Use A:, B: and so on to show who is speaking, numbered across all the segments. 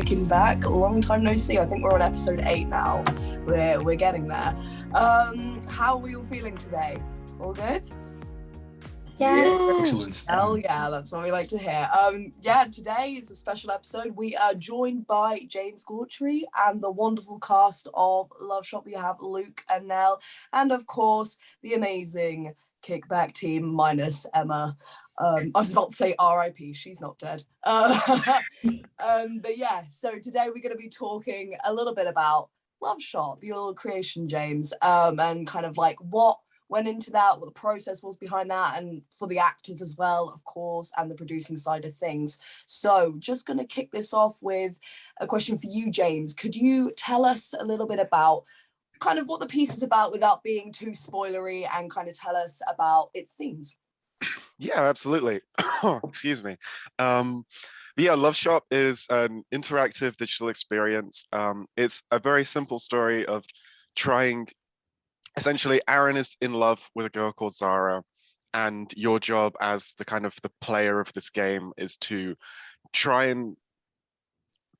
A: Kickin Back. Long time no see. I think we're on episode 8 now. We're getting there. How are we all feeling today? All good?
B: Yeah.
C: Excellent.
A: Hell yeah, that's what we like to hear. Today is a special episode. We are joined by James Gawtry and the wonderful cast of Loveshop. We have Luke and Nell, and of course, the amazing Kickback team minus Emma. I was about to say RIP, she's not dead. But yeah, so today we're going to be talking a little bit about Loveshop, your creation, James, and kind of like what went into that, what the process was behind that, and for the actors as well, of course, and the producing side of things. So just going to kick this off with a question for you, James. Could you tell us a little bit about kind of what the piece is about without being too spoilery, and kind of tell us about its themes?
B: Yeah, absolutely. Excuse me. Loveshop is an interactive digital experience. It's a very simple story of trying. Essentially, Aaron is in love with a girl called Zara, and your job as the player of this game is to try and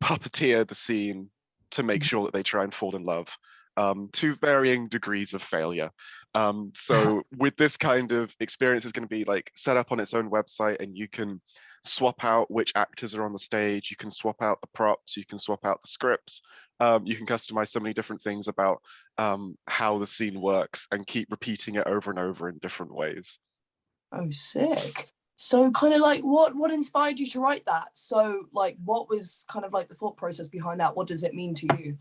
B: puppeteer the scene to make sure that they try and fall in love, to varying degrees of failure. So with this kind of experience, it's going to be like set up on its own website, and you can swap out which actors are on the stage, you can swap out the props, you can swap out the scripts, you can customize so many different things about how the scene works and keep repeating it over and over in different ways.
A: Oh, sick. So kind of like what inspired you to write that? So like what was kind of like the thought process behind that? What does it mean to you?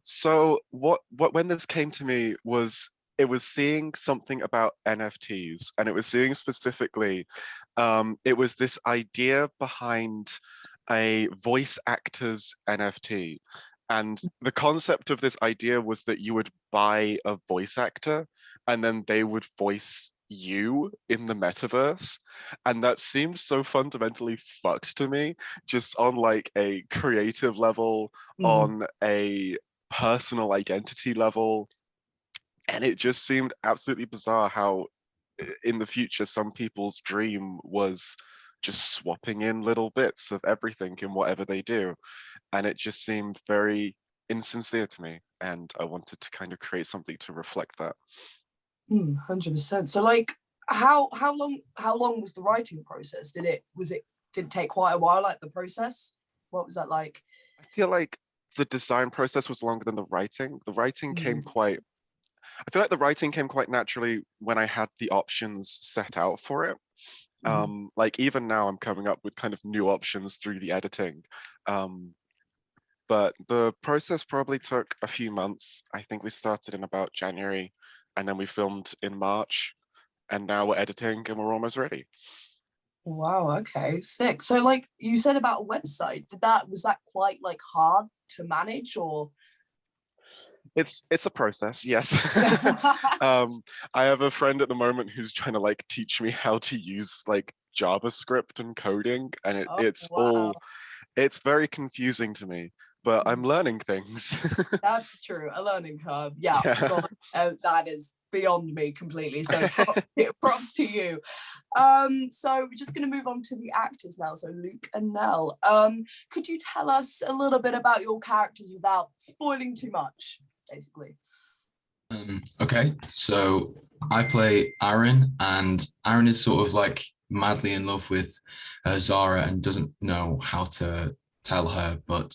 B: So what when this came to me was, it was seeing something about NFTs, and it was seeing specifically, it was this idea behind a voice actors NFT. And the concept of this idea was that you would buy a voice actor and then they would voice you in the metaverse. And that seemed so fundamentally fucked to me, just on like a creative level, on a personal identity level. And it just seemed absolutely bizarre how in the future some people's dream was just swapping in little bits of everything in whatever they do. And it just seemed very insincere to me, and I wanted to kind of create something to reflect that.
A: 100%. So like how long was the writing process? Did it take quite a while, like the process? What was that like?
B: I feel like the design process was longer than the writing. The writing came quite I feel like the writing came quite naturally when I had the options set out for it. Like even now I'm coming up with kind of new options through the editing. But the process probably took a few months. I think we started in about January, and then we filmed in March, and now we're editing and we're almost ready.
A: Wow, okay, sick. So like you said about a website, was that quite like hard to manage, or?
B: It's a process, yes. I have a friend at the moment who's trying to like teach me how to use like JavaScript and coding, and it's very confusing to me, but I'm learning things.
A: That's true, a learning curve. Yeah. God, that is beyond me completely. So props to you. So we're just going to move on to the actors now. So Luke and Nell, could you tell us a little bit about your characters without spoiling too much, basically?
C: Okay, so I play Aaron, and Aaron is sort of like madly in love with Zara and doesn't know how to tell her, but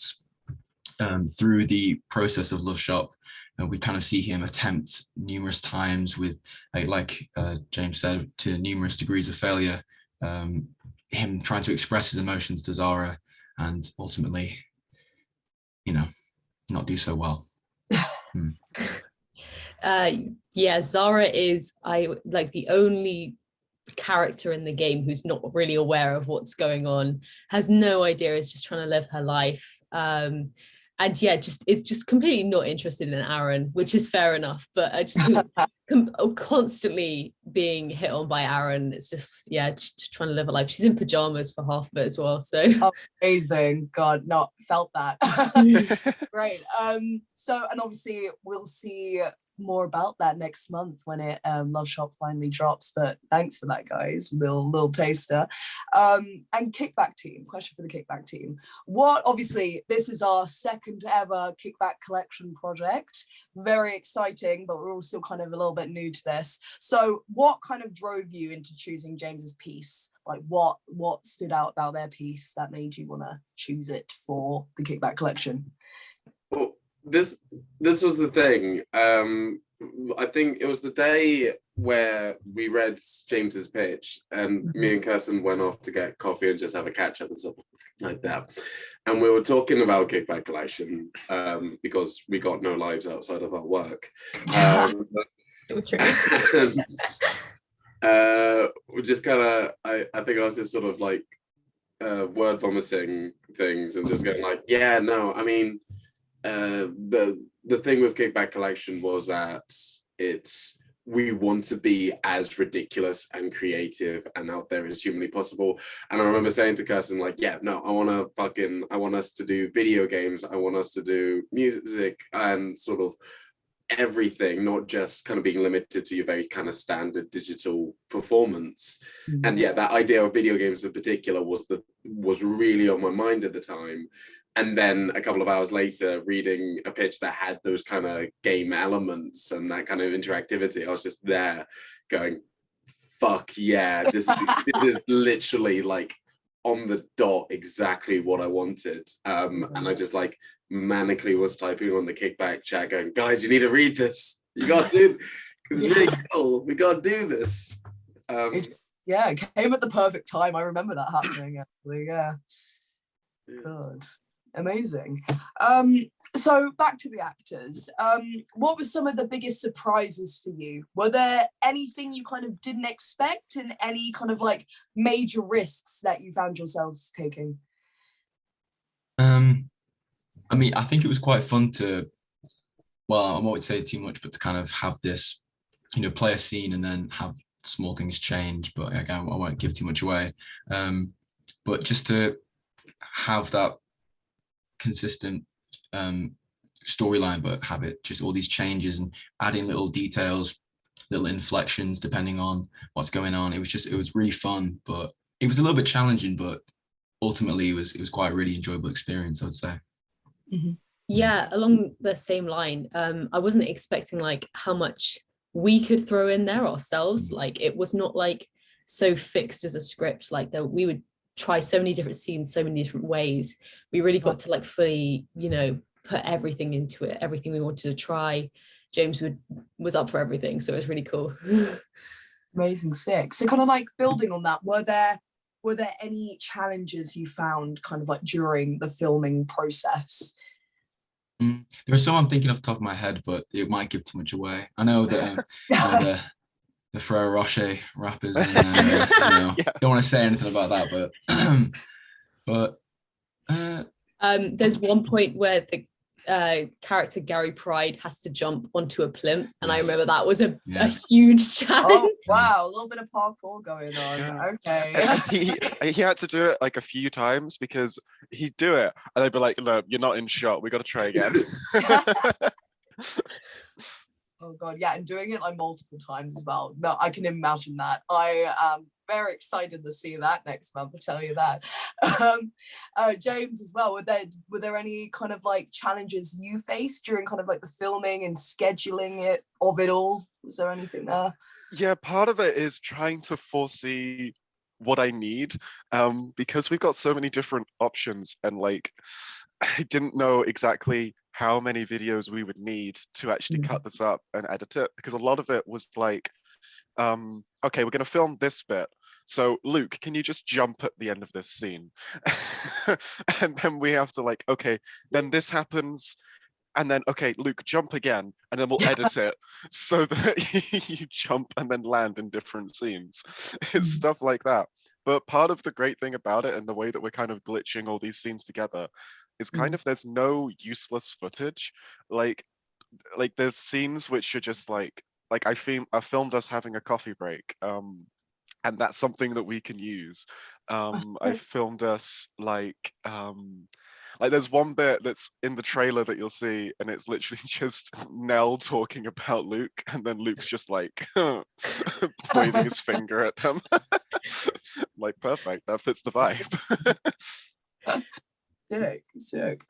C: through the process of Loveshop, we kind of see him attempt numerous times with, like James said, to numerous degrees of failure, him trying to express his emotions to Zara and ultimately, not do so well.
D: Zara is the only character in the game who's not really aware of what's going on, has no idea, is just trying to live her life, is just completely not interested in Aaron, which is fair enough, but I just constantly being hit on by Aaron. It's just trying to live a life. She's in pajamas for half of it as well, so
A: amazing. God, not felt that. Great. So, and obviously we'll see more about that next month when it Loveshop finally drops. But thanks for that, guys. Little taster. And Kickback team. Question for the Kickback team. What, obviously, this is our second ever Kickback Collection project. Very exciting, but we're all still kind of a little bit new to this. So what kind of drove you into choosing James's piece? Like what stood out about their piece that made you want to choose it for the Kickback Collection?
E: Well, this was the thing. I think it was the day where we read James's pitch, and me and Kirsten went off to get coffee and just have a catch up and stuff like that. And we were talking about Kickback Collection because we got no lives outside of our work.
D: So true.
E: We just kind of, I think I was just sort of like word vomiting things and just going like, yeah, no, I mean, the thing with Kickback Collection was that we want to be as ridiculous and creative and out there as humanly possible. And I remember saying to Kirsten, like, yeah, no, I want us to do video games, I want us to do music and sort of everything, not just kind of being limited to your very kind of standard digital performance. And yeah, that idea of video games in particular was really on my mind at the time. And then a couple of hours later, reading a pitch that had those kind of game elements and that kind of interactivity, I was just there going, fuck yeah, this is literally like on the dot exactly what I wanted. And I just like manically was typing on the Kickback chat going, guys, you need to read this. You got to do it's really cool. We got to do this.
A: It came at the perfect time. I remember that happening actually. Yeah. Good. Amazing. So back to the actors. What were some of the biggest surprises for you? Were there anything you kind of didn't expect and any kind of like major risks that you found yourselves taking?
C: I mean, I think it was quite fun to, well, I won't say too much, but to kind of have this, play a scene and then have small things change. But again, I won't give too much away. But just to have that consistent storyline, but have it just all these changes and adding little details, little inflections depending on what's going on. It was really fun, but it was a little bit challenging, but ultimately it was quite a really enjoyable experience, I would say.
D: Yeah, along the same line, I wasn't expecting like how much we could throw in there ourselves. Like it was not like so fixed as a script, like that we would try so many different scenes, so many different ways. We really got to like fully, put everything into it, everything we wanted to try. James was up for everything, so it was really cool.
A: Amazing, sick. So kind of like building on that, were there any challenges you found kind of like during the filming process?
C: There are some I'm thinking off the top of my head, but it might give too much away. I know that the Ferrero Rocher rappers, don't want to say anything about that, but
D: there's one point where the character Gary Pride has to jump onto a plinth, and I remember that was a huge challenge.
A: Oh, wow, a little bit of parkour going on.
B: Yeah.
A: Okay.
B: he had to do it like a few times because he'd do it and they'd be like, no, you're not in shot, we got to try again.
A: Oh god, yeah, and doing it like multiple times as well. No, I can imagine that. I am very excited to see that next month, I tell you that. James as well, were there any kind of like challenges you faced during kind of like the filming and scheduling of it all? Was there anything there?
B: Yeah, part of it is trying to foresee what I need, because we've got so many different options, and like I didn't know exactly how many videos we would need to actually cut this up and edit it, because a lot of it was like, okay, we're going to film this bit, so Luke, can you just jump at the end of this scene? And then we have to like, okay, then this happens, and then okay, Luke, jump again, and then we'll edit it so that you jump and then land in different scenes. It's stuff like that. But part of the great thing about it and the way that we're kind of glitching all these scenes together is kind of there's no useless footage. Like there's scenes which are just like I filmed us having a coffee break, and that's something that we can use. I filmed us like Like there's one bit that's in the trailer that you'll see, and it's literally just Nell talking about Luke, and then Luke's just like pointing his finger at them. Like perfect, that fits the vibe.
A: Sick.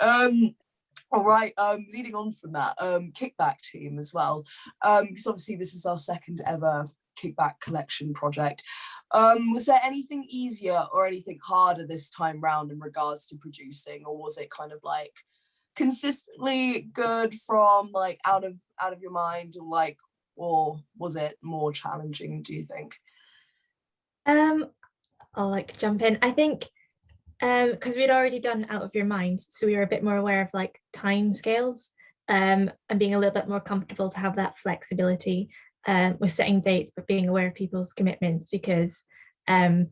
A: All right, leading on from that, Kickback team as well, because obviously this is our second ever Kickback Collection project. Was there anything easier or anything harder this time round in regards to producing, or was it kind of like consistently good from like out of your mind, or was it more challenging, do you think?
F: I'll like jump in. I think because we'd already done Out of Your Mind, so we were a bit more aware of like time scales, and being a little bit more comfortable to have that flexibility with setting dates, but being aware of people's commitments, because Out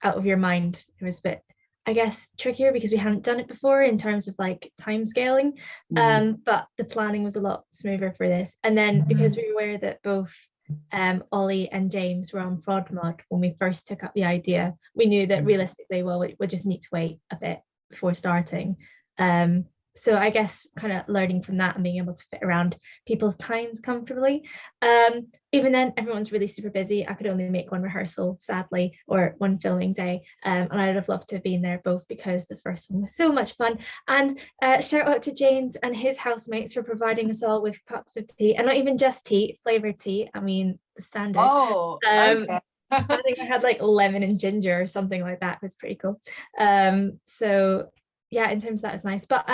F: of Your Mind, it was a bit, I guess, trickier because we hadn't done it before in terms of like time scaling, but the planning was a lot smoother for this. And then because we were aware that both Ollie and James were on prod mod when we first took up the idea, we knew that realistically, well, we just need to wait a bit before starting. So I guess kind of learning from that and being able to fit around people's times comfortably. Even then, everyone's really super busy. I could only make one rehearsal, sadly, or one filming day. And I'd have loved to have been there both because the first one was so much fun. And shout out to James and his housemates for providing us all with cups of tea, and not even just tea, flavored tea. I mean, the standard.
A: Oh, okay.
F: I think I had like lemon and ginger or something like that. It was pretty cool. So yeah, in terms of that, it's nice. But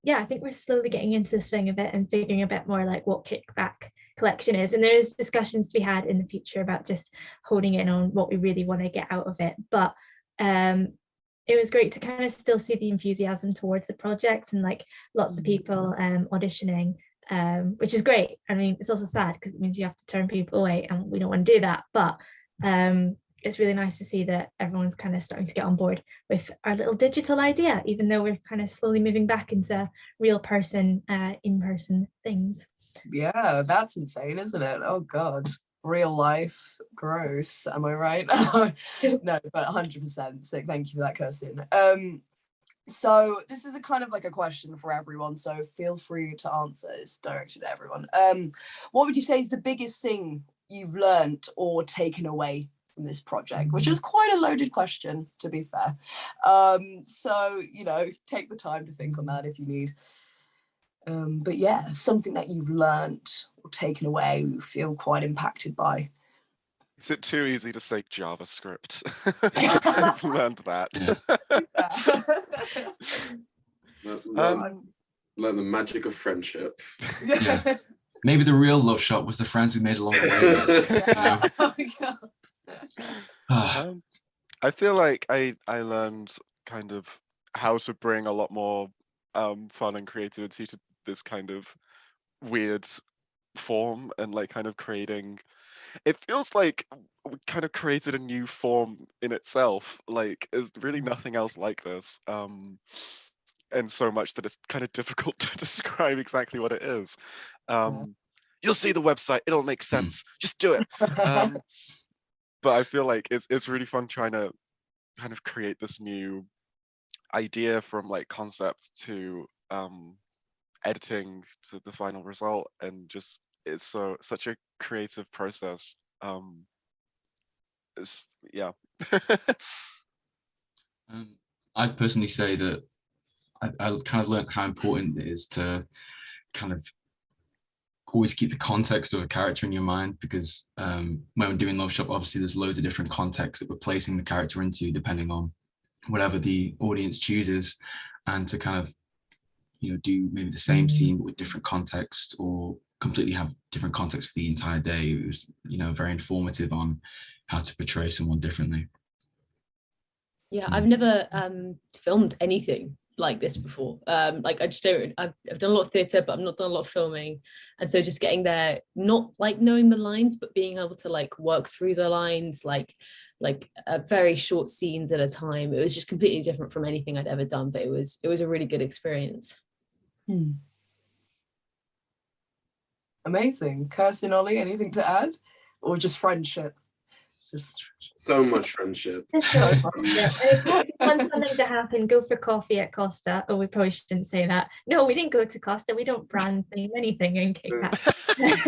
F: yeah, I think we're slowly getting into the swing of it and figuring a bit more like what Kickback Collection is. And there is discussions to be had in the future about just honing in on what we really want to get out of it. But it was great to kind of still see the enthusiasm towards the project and like lots of people auditioning, which is great. I mean, it's also sad because it means you have to turn people away, and we don't want to do that. But it's really nice to see that everyone's kind of starting to get on board with our little digital idea, even though we're kind of slowly moving back into real person, in-person things.
A: Yeah, that's insane, isn't it? Oh God, real life, gross. Am I right? No, but 100% sick. Thank you for that, Kirsten. So this is a kind of like a question for everyone, so feel free to answer. It's directed at everyone. What would you say is the biggest thing you've learned or taken away from this project, which is quite a loaded question, to be fair. So, take the time to think on that if you need. But yeah, something that you've learned or taken away, you feel quite impacted by.
B: Is it too easy to say JavaScript? I've learned that.
E: Learn the magic of friendship.
C: Yeah. Maybe the real love shot was the friends we made along the way.
B: I feel like I learned kind of how to bring a lot more fun and creativity to this kind of weird form, and like kind of creating, it feels like we kind of created a new form in itself. Like there's really nothing else like this, and so much that it's kind of difficult to describe exactly what it is. You'll see the website, it'll make sense, just do it. But I feel like it's really fun trying to kind of create this new idea from like concept to editing to the final result, and just it's such a creative process.
C: I'd personally say that I kind of learned how important it is to kind of always keep the context of a character in your mind, because when we're doing Loveshop, obviously there's loads of different contexts that we're placing the character into depending on whatever the audience chooses, and to kind of do maybe the same scene but with different context, or completely have different context for the entire day. It was very informative on how to portray someone differently.
D: Yeah, I've never filmed anything like this before. Like I just don't, I've done a lot of theatre, but I've not done a lot of filming. And so just getting there, not like knowing the lines, but being able to like work through the lines, like very short scenes at a time. It was just completely different from anything I'd ever done, but it was a really good experience.
A: Amazing. Kirsten, Ollie, anything to add? Or just friendship? Just
E: So much friendship.
F: It's so fun. Yeah. And if you want something to happen, go for coffee at Costa. Oh, we probably shouldn't say that. No, we didn't go to Costa. We don't brand name anything in Kickback.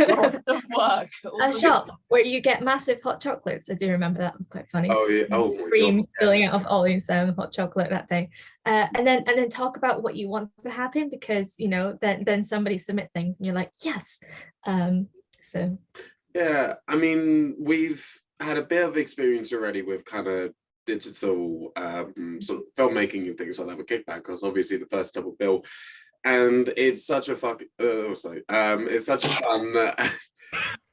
A: lots of work.
F: A shop where you get massive hot chocolates. I do remember that was quite funny.
E: Oh yeah. Oh my
F: Cream
E: god.
F: filling out of Ollie's hot chocolate that day. And then talk about what you want to happen, because you know then somebody submit things and you're like, yes. So
E: Yeah, I mean, we've had a bit of experience already with kind of digital sort of filmmaking and things like that with Kickback, because obviously the first double bill, and it's such a it's such a fun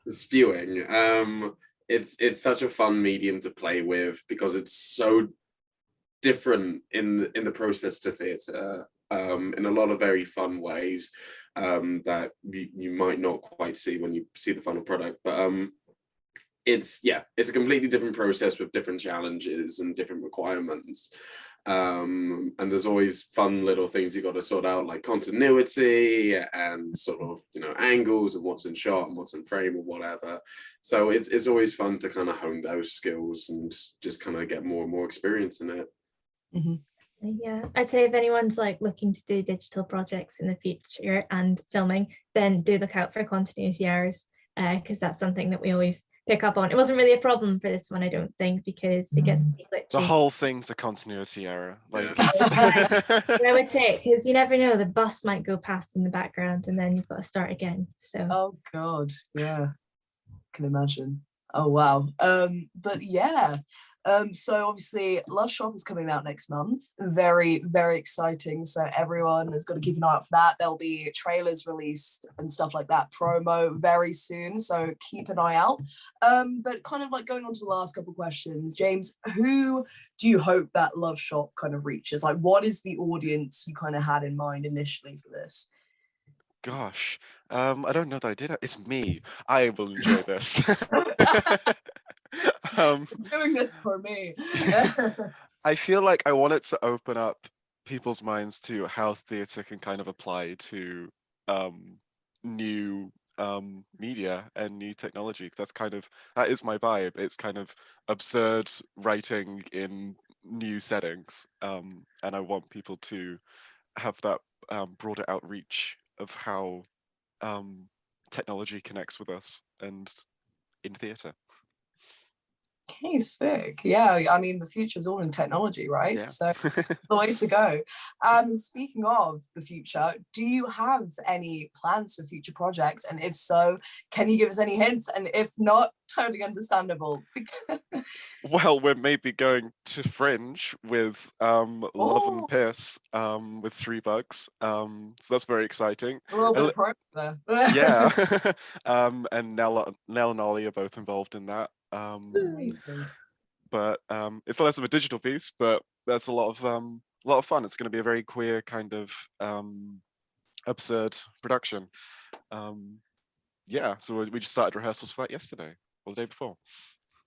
E: spewing. It's such a fun medium to play with because it's so different in the process to theatre, in a lot of very fun ways, that you might not quite see when you see the final product, but it's a completely different process with different challenges and different requirements, and there's always fun little things you got to sort out, like continuity and sort of, you know, angles and what's in shot and what's in frame or whatever. So it's always fun to kind of hone those skills and just kind of get more and more experience in it.
A: Mm-hmm.
F: Yeah, I'd say if anyone's like looking to do digital projects in the future and filming, then do look out for continuity errors, because that's something that we always pick up on. It wasn't really a problem for this one, I don't think, because it gets glitchy.
B: The whole thing's a continuity error. Like,
F: I would say, because you never know, the bus might go past in the background and then you've got to start again. So
A: Oh god, yeah, can imagine. Oh wow. But yeah. So obviously Loveshop is coming out next month. Very, very exciting. So everyone has got to keep an eye out for that. There'll be trailers released and stuff like that, promo very soon. So keep an eye out. But kind of like going on to the last couple of questions, James, who do you hope that Loveshop kind of reaches? Like, what is the audience you kind of had in mind initially for this?
B: gosh, I don't know that I did. It's me. I will enjoy this.
A: Doing this for me.
B: I feel like I want it to open up people's minds to how theatre can kind of apply to new media and new technology. 'Cause that is my vibe. It's kind of absurd writing in new settings, and I want people to have that broader outreach of how technology connects with us and in theatre.
A: Okay, sick. Yeah, I mean, the future's all in technology, right?
B: Yeah.
A: So the way to go. Speaking of the future, do you have any plans for future projects? And if so, can you give us any hints? And if not, totally understandable.
B: Well, we're maybe going to Fringe with Love and Pierce with 3 bugs. So that's very exciting.
A: A little bit of pro there.
B: Yeah. And Nell and Ollie are both involved in that. But it's less of a digital piece, but that's a lot of fun. It's going to be a very queer kind of absurd production. Yeah, so we just started rehearsals for that yesterday or the day before.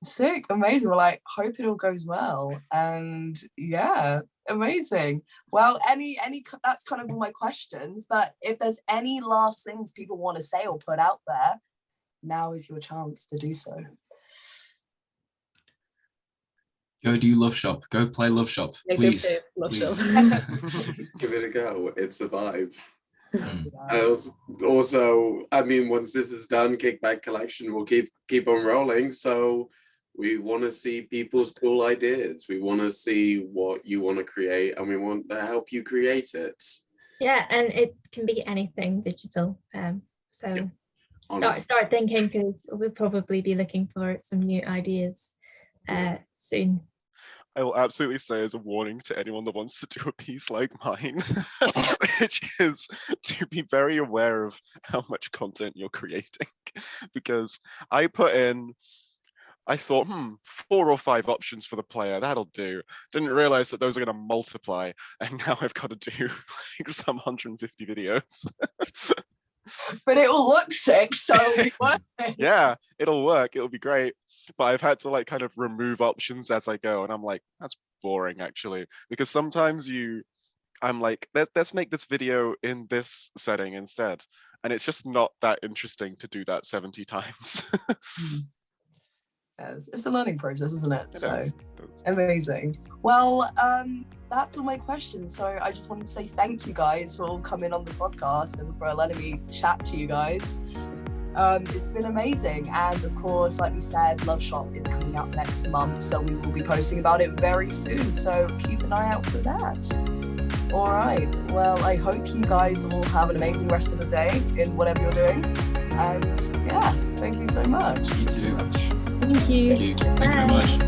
A: Sick, amazing. Well, I hope it all goes well. And yeah, amazing. Well, any that's kind of all my questions. But if there's any last things people want to say or put out there, now is your chance to do so.
C: Go do Loveshop. Go play Loveshop,
D: Yeah,
C: please.
D: Loveshop.
E: Give it a go. It's a vibe.
A: Yeah.
E: Also, I mean, once this is done, Kickback Collection will keep on rolling. So we want to see people's cool ideas. We want to see what you want to create, and we want to help you create it.
F: yeah, and it can be anything digital. So start thinking, because we'll probably be looking for some new ideas soon.
B: I will absolutely say as a warning to anyone that wants to do a piece like mine, which is to be very aware of how much content you're creating. Because I thought, 4 or 5 options for the player, that'll do. Didn't realize that those are going to multiply. And now I've got to do like some 150 videos.
A: But it will look sick, so
B: Yeah, it'll work. It'll be great. But I've had to like kind of remove options as I go, and I'm like, that's boring actually, because sometimes I'm like, let's make this video in this setting instead, and it's just not that interesting to do that 70 times.
A: Yes, it's a learning process, isn't it?
B: It
A: So
B: is.
A: amazing. Well, that's all my questions. So I just wanted to say thank you guys for all coming on the podcast and for letting me chat to you guys. It's been amazing, and of course, like we said, Loveshop is coming out next month, so we will be posting about it very soon, so keep an eye out for that. All right, well, I hope you guys all have an amazing rest of the day in whatever you're doing, and yeah, thank you so much.
C: You too.
D: Thank you.
C: Thank you very much.